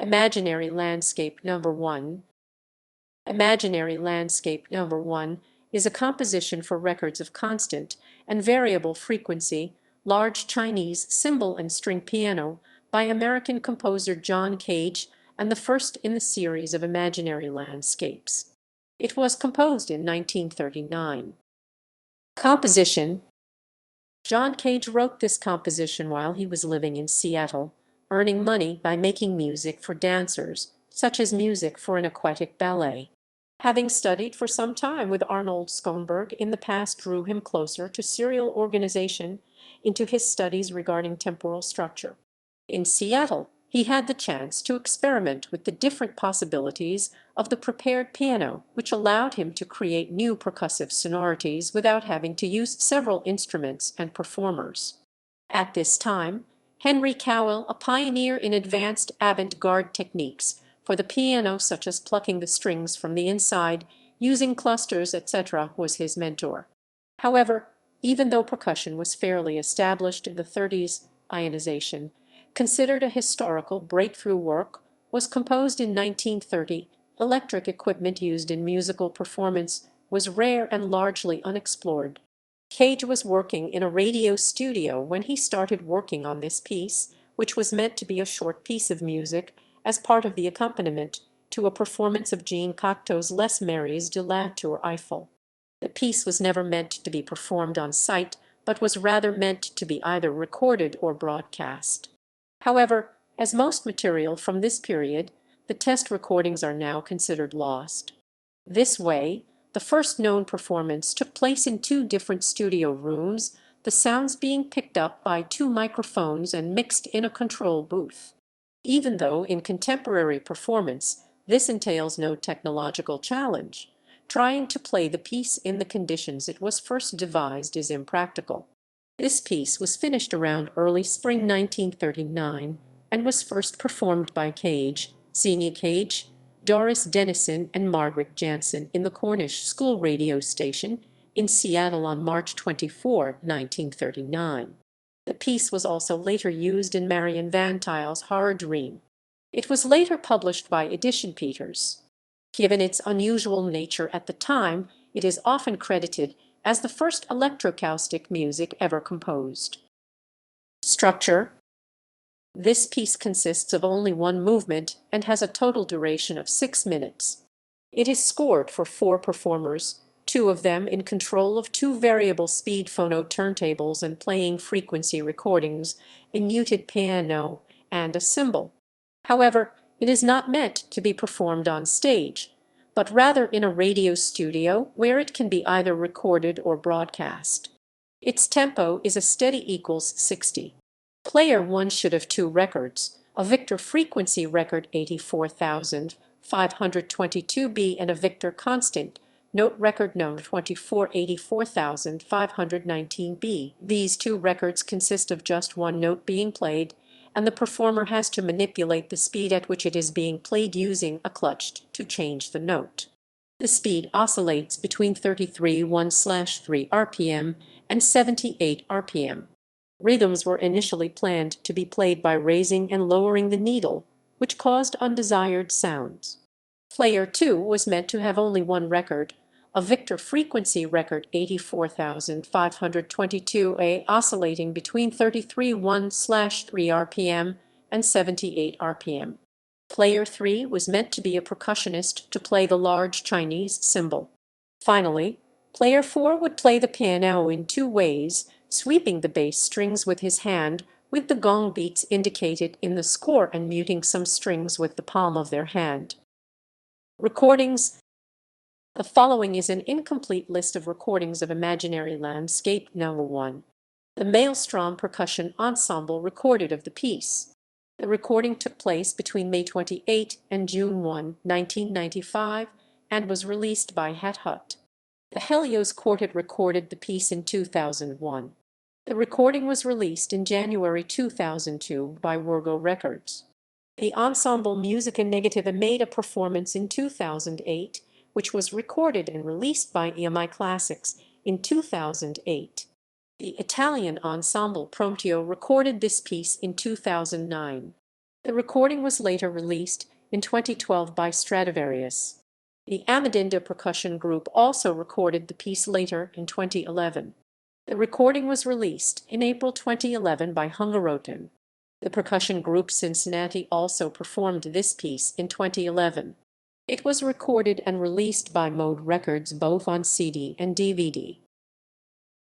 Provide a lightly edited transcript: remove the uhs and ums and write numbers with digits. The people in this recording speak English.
Imaginary Landscape Number 1. Imaginary Landscape Number 1 is a composition for records of constant and variable frequency, large Chinese cymbal and string piano by American composer John Cage, and the first in the series of imaginary landscapes. It was composed in 1939. Composition. John Cage wrote this composition while he was living in Seattle, earning money by making music for dancers, such as music for an aquatic ballet. Having studied for some time with Arnold Schoenberg in the past drew him closer to serial organization into his studies regarding temporal structure. In Seattle, he had the chance to experiment with the different possibilities of the prepared piano, which allowed him to create new percussive sonorities without having to use several instruments and performers. At this time, Henry Cowell, a pioneer in advanced avant-garde techniques for the piano such as plucking the strings from the inside, using clusters, etc., was his mentor. However, even though percussion was fairly established in the 30s, ionization, considered a historical breakthrough work, was composed in 1930. Electric equipment used in musical performance was rare and largely unexplored. Cage was working in a radio studio when he started working on this piece, which was meant to be a short piece of music as part of the accompaniment to a performance of Jean Cocteau's Les Maris de la Tour Eiffel. The piece was never meant to be performed on site, but was rather meant to be either recorded or broadcast. However, as most material from this period, the test recordings are now considered lost. This way, the first known performance took place in two different studio rooms, the sounds being picked up by two microphones and mixed in a control booth. Even though in contemporary performance this entails no technological challenge, trying to play the piece in the conditions it was first devised is impractical. This piece was finished around early spring 1939 and was first performed by Cage, Xenia Cage, Doris Dennison, and Margaret Jansen in the Cornish School radio station in Seattle on March 24, 1939. The piece was also later used in Marion Van Til's Horror Dream. It was later published by Edition Peters. Given its unusual nature at the time, it is often credited as the first electroacoustic music ever composed. Structure. This piece consists of only one movement and has a total duration of 6 minutes. It is scored for 4 performers, 2 of them in control of 2 variable speed phono turntables and playing frequency recordings, a muted piano, and a cymbal. However, it is not meant to be performed on stage, but rather in a radio studio where it can be either recorded or broadcast. Its tempo is a steady equals 60. Player 1 should have 2 records, a Victor frequency record 84,522B and a Victor constant note record number 84,519B. These 2 records consist of just one note being played, and the performer has to manipulate the speed at which it is being played using a clutch to change the note. The speed oscillates between 33.1/3 RPM and 78 RPM. Rhythms were initially planned to be played by raising and lowering the needle, which caused undesired sounds. Player 2 was meant to have only one record, a Victor frequency record 84,522A oscillating between 33.1/3 RPM and 78 RPM. Player 3 was meant to be a percussionist to play the large Chinese cymbal. Finally, Player 4 would play the piano in 2 ways, sweeping the bass strings with his hand with the gong beats indicated in the score and muting some strings with the palm of their hand. Recordings. The following is an incomplete list of recordings of Imaginary Landscape Number 1. The Maelstrom Percussion Ensemble recorded of the piece. The recording took place between May 28 and June 1, 1995, and was released by Het Hut. The Helios Quartet recorded the piece in 2001. The recording was released in January 2002 by Virgo Records. The Ensemble Musica Negativa made a performance in 2008, which was recorded and released by EMI Classics in 2008. The Italian ensemble Promptio recorded this piece in 2009. The recording was later released in 2012 by Stradivarius. The Amadinda percussion group also recorded the piece later in 2011. The recording was released in April 2011 by Hungaroton. The percussion group Cincinnati also performed this piece in 2011. It was recorded and released by Mode Records both on CD and DVD.